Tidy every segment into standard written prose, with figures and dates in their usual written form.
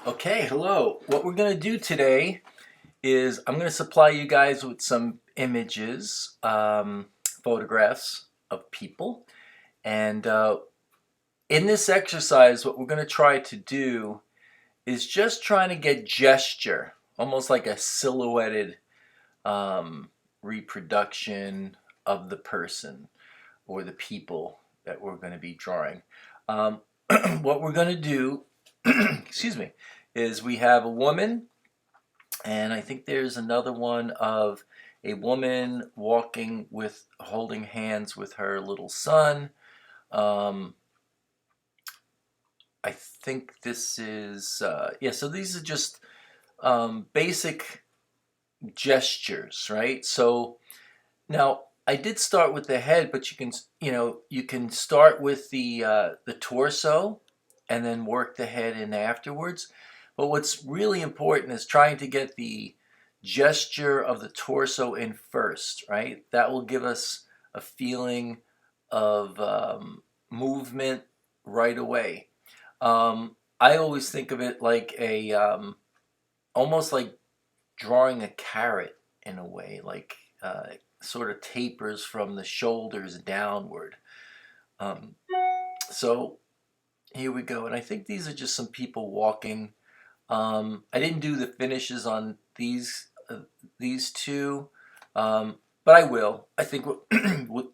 Okay, hello. What we're going to do today is I'm going to supply you guys with some images, photographs of people. And in this exercise, what we're going to try to do is just trying to get gesture, almost like a silhouetted reproduction of the person or the people that we're going to be drawing. Um, what we're going to do, excuse me, is we have a woman, and I think there's another one of a woman walking with holding hands with her little son. Um, I think this is yeah. So these are just basic gestures, right? So now I did start with the head, but you can start with the torso and then work the head in afterwards. But what's really important is trying to get the gesture of the torso in first, right? That will give us a feeling of movement right away. I always think of it like a almost like drawing a carrot in a way, like sort of tapers from the shoulders downward. Um, so here we go, and I think these are just some people walking. I didn't do the finishes on these two, but I will. I think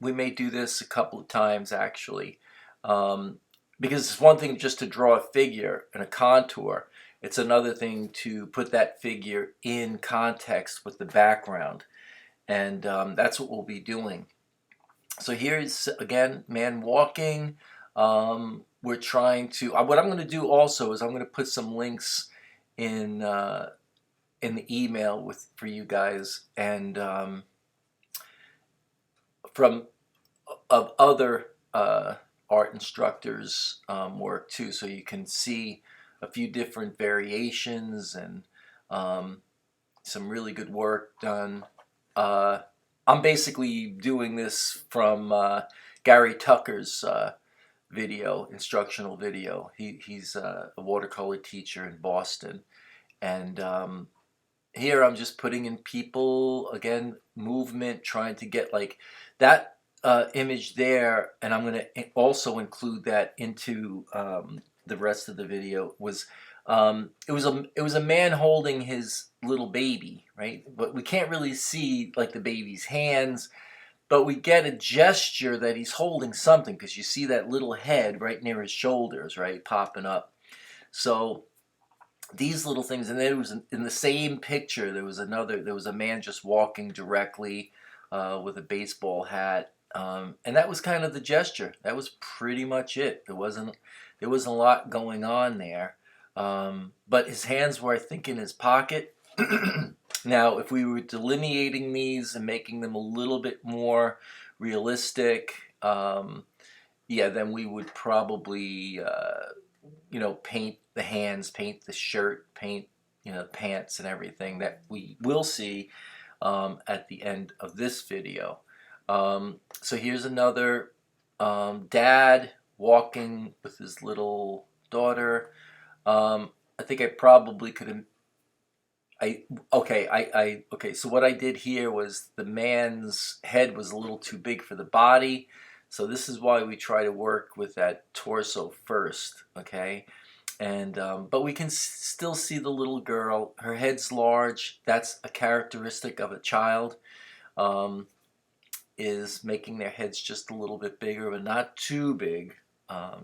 we may do this a couple of times actually, um, because it's one thing just to draw a figure and a contour. It's another thing to put that figure in context with the background, and that's what we'll be doing. So here's again man walking. We're trying to. What I'm going to do also is I'm going to put some links in the email with for you guys, and from of other art instructors' work too, so you can see a few different variations and um, some really good work done. Uh, I'm basically doing this from Gary Tucker's instructional video. He's a watercolor teacher in Boston, and here I'm just putting in people again, movement, trying to get like that image there, and I'm going to also include that into the rest of the video. It was a man holding his little baby, right? But we can't really see like the baby's hands, but we get a gesture that he's holding something because you see that little head right near his shoulders, right, popping up. So these little things, and then it was in the same picture. There was a man just walking directly with a baseball hat, and that was kind of the gesture. That was pretty much it. There wasn't a lot going on there, but his hands were, I think, in his pocket. Now, if we were delineating these and making them a little bit more realistic, yeah, then we would probably paint the hands, paint the shirt, paint the pants and everything that we will see at the end of this video. So here's another dad walking with his little daughter. I think I probably could have. Okay. So what I did here was the man's head was a little too big for the body. So this is why we try to work with that torso first, okay? And but we can still see the little girl. Her head's large. That's a characteristic of a child. Um, is making their heads just a little bit bigger, but not too big.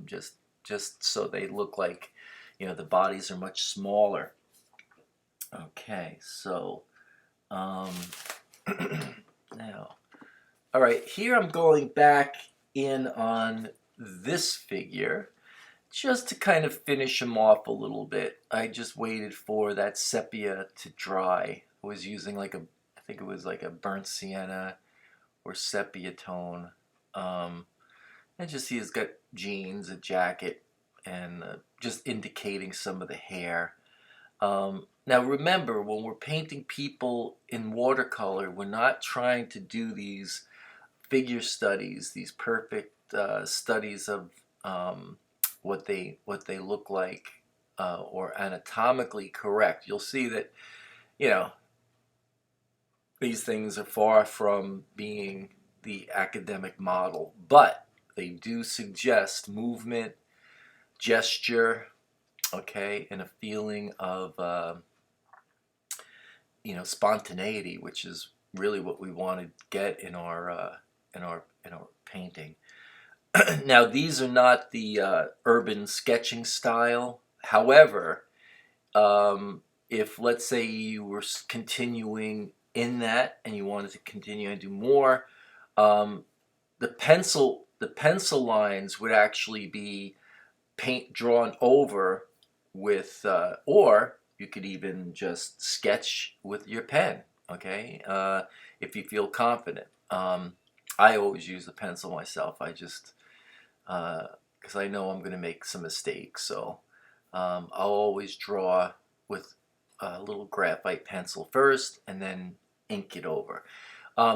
Just so they look like the bodies are much smaller. Okay, so um, now, all right. Here I'm going back in on this figure just to kind of finish him off a little bit. I just waited for that sepia to dry. I was using I think it was like a burnt sienna or sepia tone. And just see he's got jeans, a jacket, and just indicating some of the hair. Now remember, when we're painting people in watercolor, we're not trying to do these figure studies, these perfect studies of what they look like or anatomically correct. You'll see that, you know, these things are far from being the academic model, but they do suggest movement, gesture, okay, and a feeling of spontaneity, which is really what we want to get in our painting. Now, these are not the urban sketching style. However, if let's say you were continuing in that and you wanted to continue and do more, the pencil lines would actually be paint drawn over with, or you could even just sketch with your pen. Okay, if you feel confident. I always use the pencil myself. I just because I know I'm going to make some mistakes, so I'll always draw with a little graphite pencil first and then ink it over.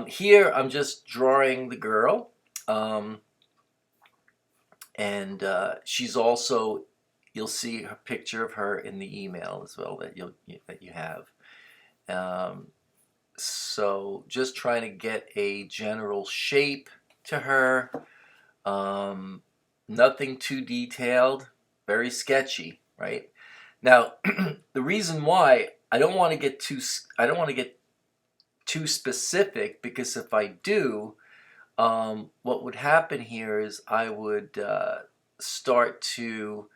Here I'm just drawing the girl, and she's also, you'll see a picture of her in the email as well that you have. So just trying to get a general shape to her. Nothing too detailed, very sketchy, right? Now, the reason why I don't want to get too specific, because if I do, what would happen here is I would start to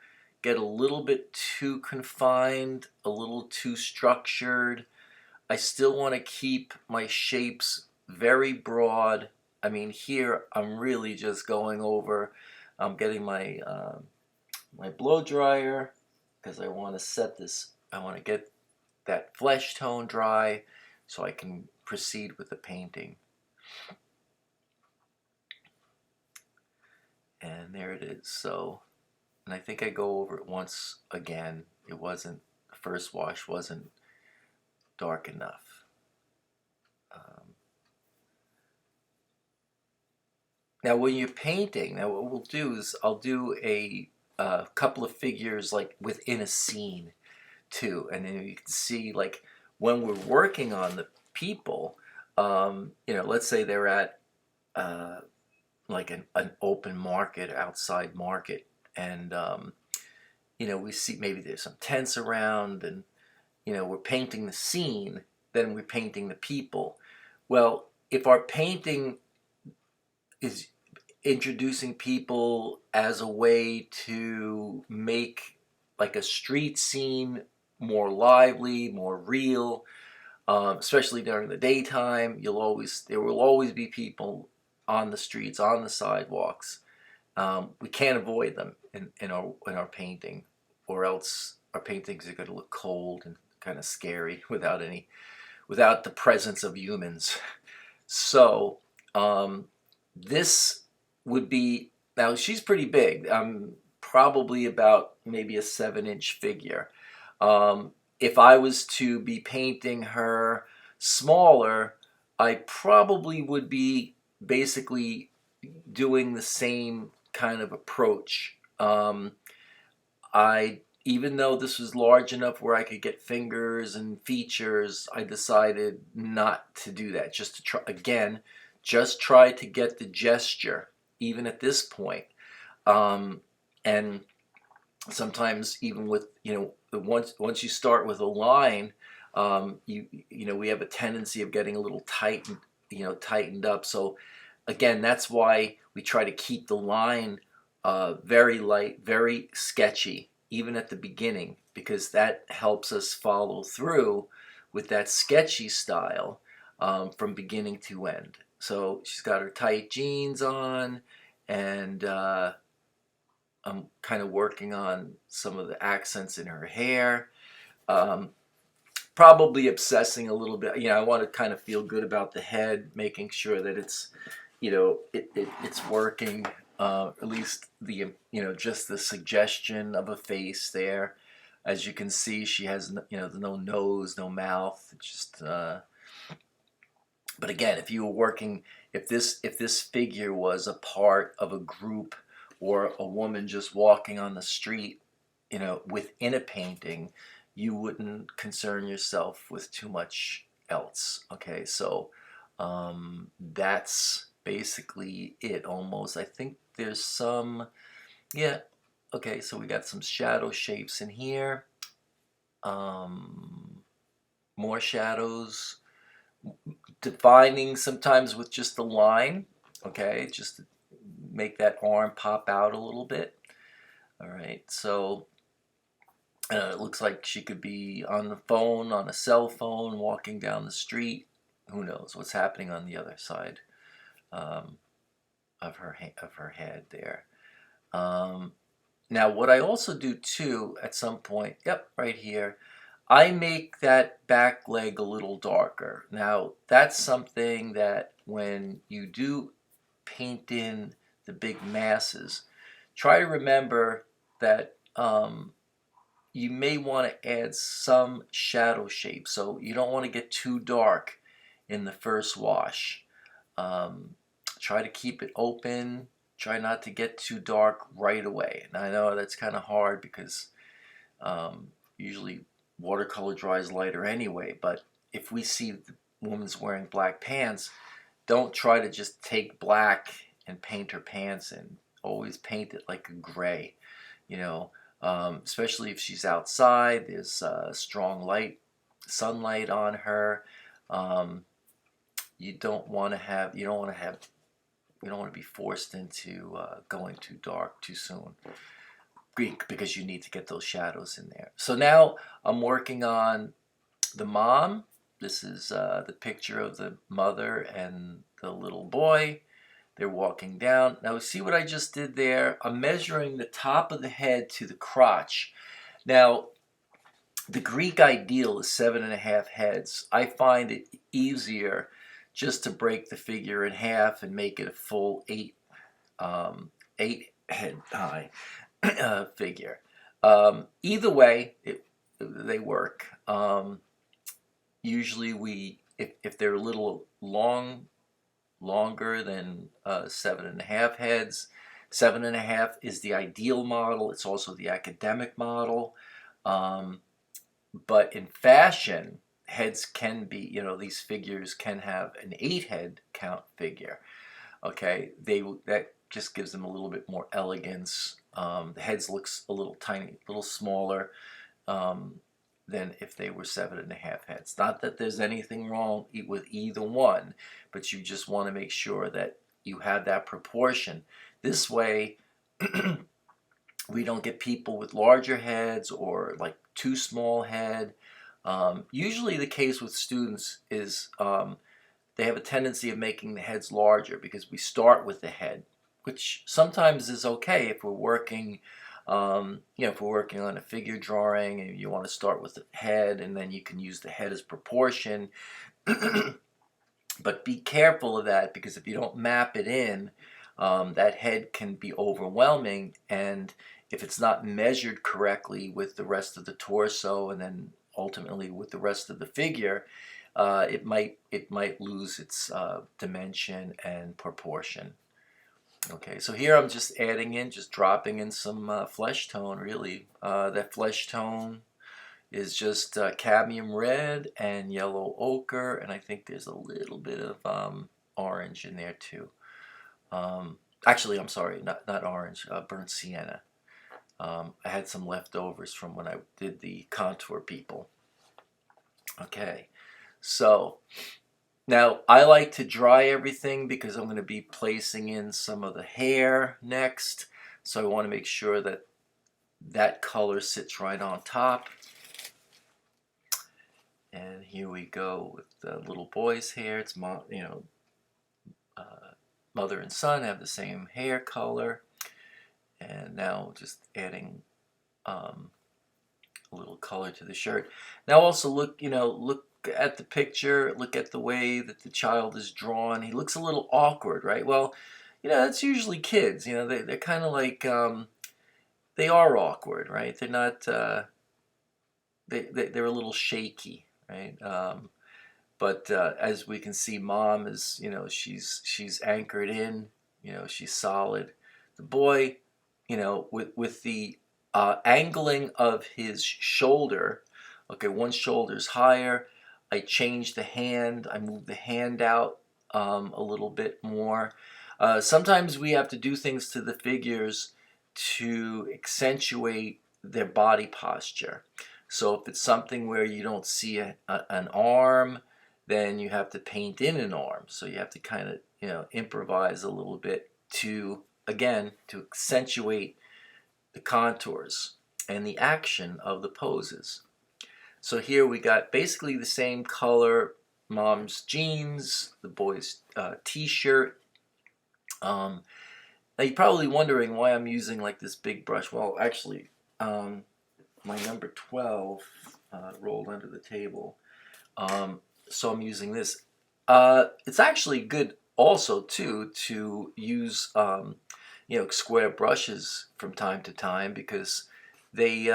get a little bit too confined, a little too structured. I still want to keep my shapes very broad. I mean, here I'm really just going over. I'm getting my my blow dryer because I want to set this. I want to get that flesh tone dry so I can proceed with the painting. And there it is. So, and I think I go over it once again. It wasn't, the first wash wasn't dark enough. Now when you're painting, now what we'll do is I'll do a couple of figures like within a scene too, and then you can see like when we're working on the people, let's say they're at like an open market, outside market, and we see maybe there's some tents around, and we're painting the scene, then we're painting the people. Well, if our painting is introducing people as a way to make like a street scene more lively, more real, especially during the daytime, there will always be people on the streets, on the sidewalks. We can't avoid them in our painting, or else our paintings are going to look cold and kind of scary without the presence of humans. So this would be, now she's pretty big. Probably about maybe a 7-inch figure. If I was to be painting her smaller, I probably would be basically doing the same kind of approach. Even though this was large enough where I could get fingers and features, I decided not to do that. Just to try to get the gesture, even at this point. And sometimes even with, once you start with a line, we have a tendency of getting a little tightened up. So again, that's why we try to keep the line very light, very sketchy, even at the beginning, because that helps us follow through with that sketchy style from beginning to end. So she's got her tight jeans on, and I'm kind of working on some of the accents in her hair. Probably obsessing a little bit. I want to kind of feel good about the head, making sure that it's, it's working. At least just the suggestion of a face there. As you can see, she has no nose, no mouth. It's just. But again, if this figure was a part of a group or a woman just walking on the street, within a painting, you wouldn't concern yourself with too much else. Okay, so that's basically it almost. I think there's some, yeah, okay, so we got some shadow shapes in here. More shadows, defining sometimes with just a line, okay, just to make that arm pop out a little bit. All right, so it looks like she could be on the phone, on a cell phone, walking down the street. Who knows what's happening on the other side um, of her head there. Um, Now, what I also do too at some point, yep, right here, I make that back leg a little darker. Now, that's something that when you do paint in the big masses, try to remember that you may want to add some shadow shape. So you don't want to get too dark in the first wash. Um, Try to keep it open. Try not to get too dark right away. And I know that's kind of hard because usually watercolor dries lighter anyway. But if we see the woman's wearing black pants, don't try to just take black and paint her pants in. Always paint it like a gray, you know, especially if she's outside. There's strong sunlight on her. Um, you don't want to have, you don't want to have We don't want to be forced into going too dark too soon, because you need to get those shadows in there. So now I'm working on the mom. This is the picture of the mother and the little boy. They're walking down. Now see what I just did there? I'm measuring the top of the head to the crotch. Now, the Greek ideal is 7.5 heads. I find it easier just to break the figure in half and make it a full 8 head high figure. Either way, they work. Usually if they're a little longer than 7.5 heads, 7.5 is the ideal model. It's also the academic model. But in fashion, heads can be, these figures can have an 8 head count figure. Okay, that just gives them a little bit more elegance. The heads looks a little tiny, a little smaller than if they were 7.5 heads. Not that there's anything wrong with either one, but you just want to make sure that you have that proportion. This way, we don't get people with larger heads or like too small head. Usually the case with students is they have a tendency of making the heads larger because we start with the head, which sometimes is okay if we're working, if we're working on a figure drawing and you want to start with the head and then you can use the head as proportion. But be careful of that, because if you don't map it in, that head can be overwhelming, and if it's not measured correctly with the rest of the torso and then ultimately with the rest of the figure, it might lose its dimension and proportion. Okay, so here I'm just dropping in some flesh tone, really. That flesh tone is just cadmium red and yellow ochre, and I think there's a little bit of orange in there too. Actually, I'm sorry, not orange, burnt sienna. I had some leftovers from when I did the contour people. Okay, so now I like to dry everything because I'm going to be placing in some of the hair next. So I want to make sure that that color sits right on top. And here we go with the little boy's hair. It's mother and son have the same hair color. And now just adding a little color to the shirt. Now also look at the picture. Look at the way that the child is drawn. He looks a little awkward, right? Well, that's usually kids. They're kind of like they are awkward, right? They're not. They're a little shaky, right? But as we can see, mom is, she's anchored in, she's solid. The boy, with the angling of his shoulder. Okay, one shoulder's higher. I change the hand. I move the hand out a little bit more. Sometimes we have to do things to the figures to accentuate their body posture. So if it's something where you don't see an arm, then you have to paint in an arm. So you have to kind of, improvise a little bit to, again, to accentuate the contours and the action of the poses. So here we got basically the same color, mom's jeans, the boy's t-shirt. Now you're probably wondering why I'm using like this big brush. Well, actually, my number 12 rolled under the table. So I'm using this. It's actually good also too to use square brushes from time to time, because they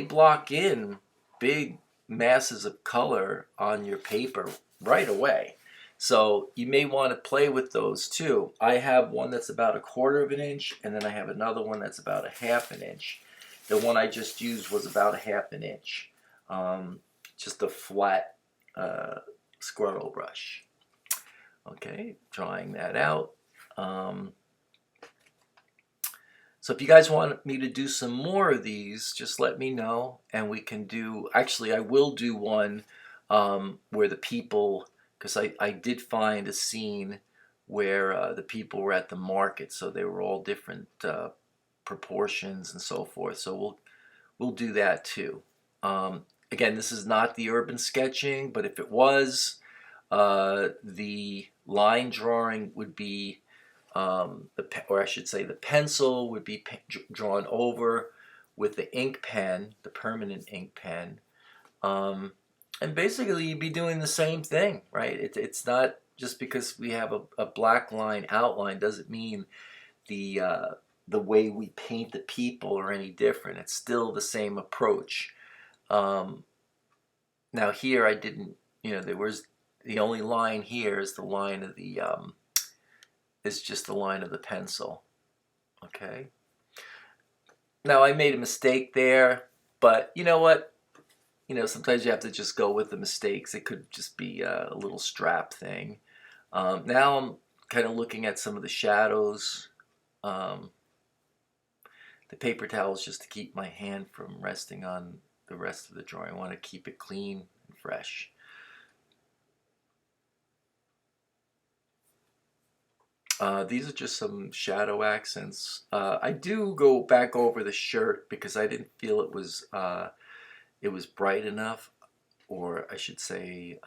block in big masses of color on your paper right away. So you may want to play with those too. I have one that's about 1/4 of an inch, and then I have another one that's about 1/2 an inch. The one I just used was about 1/2 an inch. Just a flat squirrel brush. Okay, drawing that out. So if you guys want me to do some more of these, just let me know, and we can do, actually I will do one where the people, because I did find a scene where the people were at the market, so they were all different proportions and so forth. So we'll do that too. Again, this is not the urban sketching, but if it was, the line drawing would be, or I should say the pencil would be drawn over with the ink pen, the permanent ink pen. And basically you'd be doing the same thing, right? It's not just because we have a black line outline doesn't mean the way we paint the people are any different. It's still the same approach. Now here I didn't, there was the only line here is the line of the is just the line of the pencil. Okay. Now I made a mistake there, but you know what? Sometimes you have to just go with the mistakes. It could just be a little strap thing. Now I'm kind of looking at some of the shadows. The paper towels just to keep my hand from resting on the rest of the drawing. I want to keep it clean and fresh. These are just some shadow accents. I do go back over the shirt because I didn't feel it was bright enough, or I should say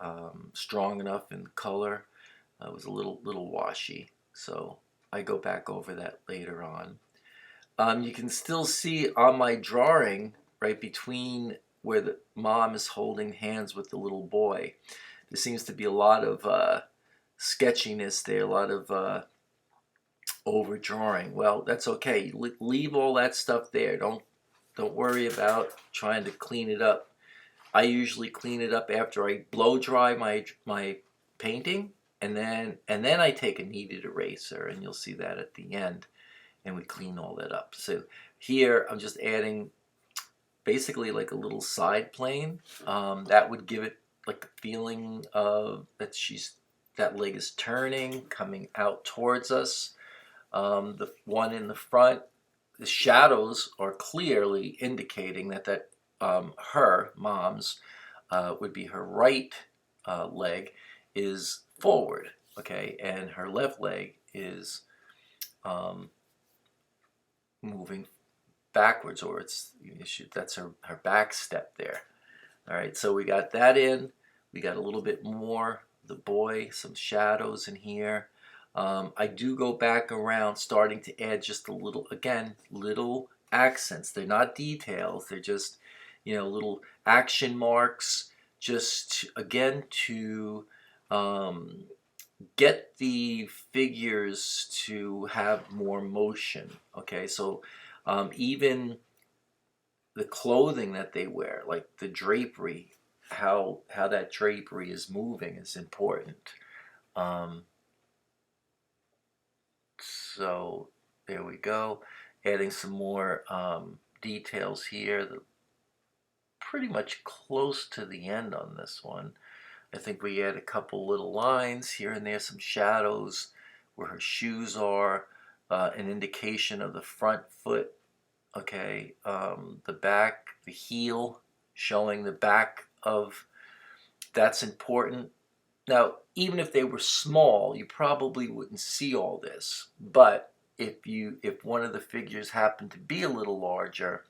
strong enough in color. It was a little washy, so I go back over that later on. You can still see on my drawing, right between where the mom is holding hands with the little boy, there seems to be a lot of sketchiness there, a lot of overdrawing. Well, that's okay. Leave all that stuff there. Don't worry about trying to clean it up. I usually clean it up after I blow dry my painting, and then I take a kneaded eraser, and you'll see that at the end, and we clean all that up. So here I'm just adding basically like a little side plane. That would give it like a feeling of that leg is turning, coming out towards us. The one in the front, the shadows are clearly indicating that her, mom's, would be her right leg is forward, okay, and her left leg is moving backwards, or that's her back step there. All right, so we got that in. We got a little bit more, the boy, some shadows in here. I do go back around, starting to add just a little, again, little accents. They're not details. They're just, little action marks, just, again, to get the figures to have more motion. Okay, so even the clothing that they wear, like the drapery, how that drapery is moving is important. So there we go. Adding some more details here. Pretty much close to the end on this one. I think we add a couple little lines here and there, some shadows where her shoes are, an indication of the front foot, okay, the back, the heel, showing the back of, that's important. Now, even if they were small, you probably wouldn't see all this, but if one of the figures happened to be a little larger,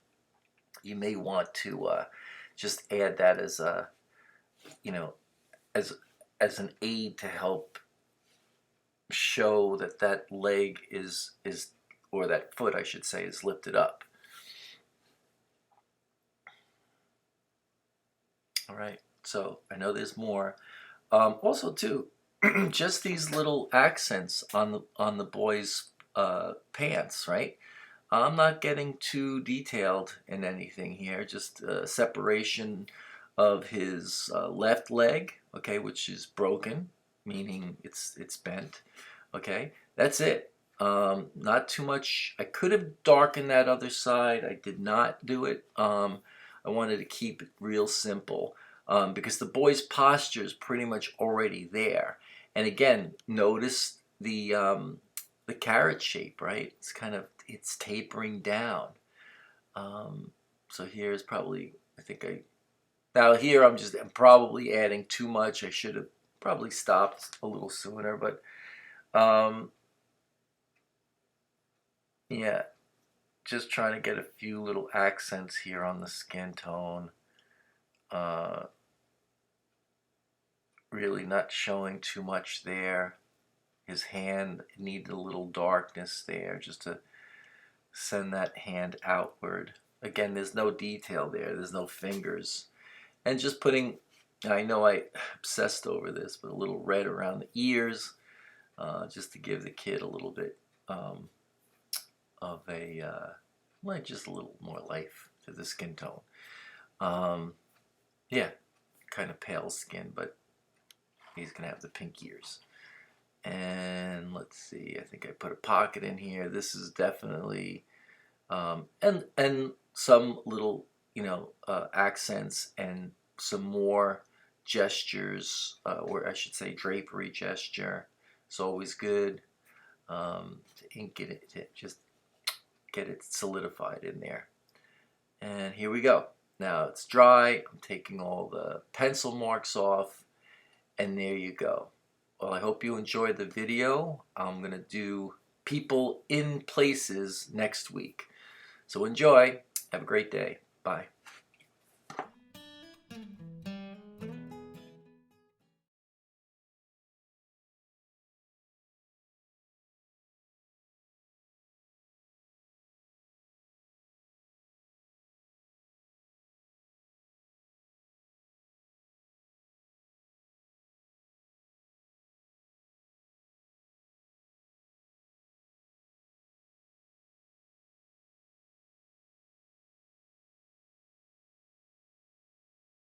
you may want to just add that as a, you know, as an aid to help show that that leg is or that foot I should say is lifted up. All right, so I know there's more. Also too, just these little accents on the boy's pants, right? I'm not getting too detailed in anything here, just separation of his left leg, okay, which is broken, meaning it's bent, okay? That's it. Not too much. I could have darkened that other side. I did not do it. I wanted to keep it real simple because the boy's posture is pretty much already there. And again, notice the carrot shape, right? It's kind of, it's tapering down. So here's probably, I think now here I'm probably adding too much. I should have probably stopped a little sooner, but yeah, just trying to get a few little accents here on the skin tone. Really not showing too much there. His hand needed a little darkness there just to send that hand outward. Again, there's no detail there. There's no fingers. And just putting, I know I obsessed over this, but a little red around the ears just to give the kid a little bit of a, like just a little more life to the skin tone. Yeah, kind of pale skin, but he's going to have the pink ears. And let's see, I think I put a pocket in here. This is definitely, and some little, accents and some more gestures, or I should say drapery gesture. It's always good to ink it, to just get it solidified in there. And here we go. Now it's dry. I'm taking all the pencil marks off, and there you go. Well, I hope you enjoyed the video. I'm going to do people in places next week. So enjoy. Have a great day. Bye.